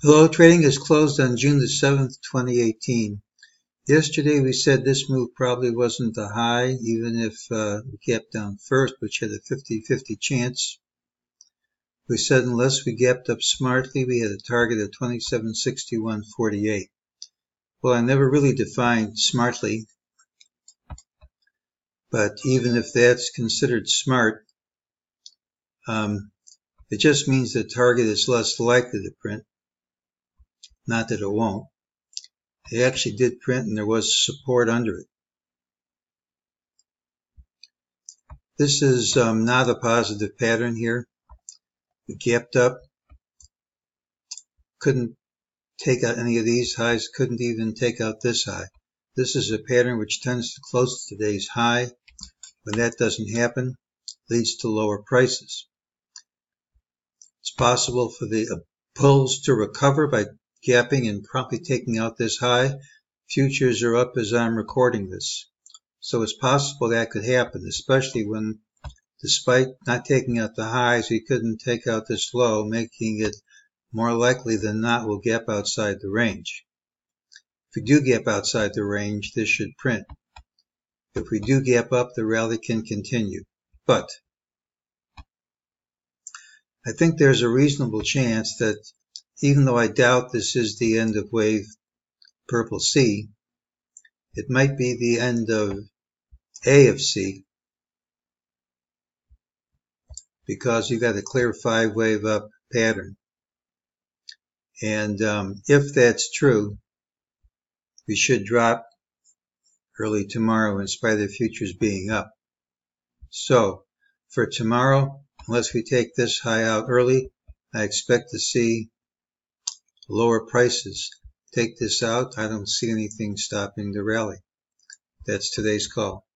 Hello, trading is closed on June the 7th, 2018. Yesterday we said this move probably wasn't a high, even if we gapped down first, which had a 50-50 chance. We said unless we gapped up smartly, we had a target of 2761.48. Well, I never really defined smartly, but even if that's considered smart, it just means the target is less likely to print. Not that it won't. It actually did print and there was support under it. This is not a positive pattern here. We gapped up, couldn't take out any of these highs, couldn't even take out this high. This is a pattern which tends to close to today's high. When that doesn't happen, it leads to lower prices. It's possible for the pulls to recover by gapping and promptly taking out this high. Futures are up as I'm recording this. So it's possible that could happen, especially when, despite not taking out the highs, we couldn't take out this low, making it more likely than not we'll gap outside the range. If we do gap outside the range, this should print. If we do gap up, the rally can continue. But I think there's a reasonable chance that, even though I doubt this is the end of wave purple C, it might be the end of A of C, because you got a clear 5-wave up pattern. And if that's true, we should drop early tomorrow in spite of futures being up. So for tomorrow, unless we take this high out early, I expect to see lower prices. Take this out, I don't see anything stopping the rally. That's today's call.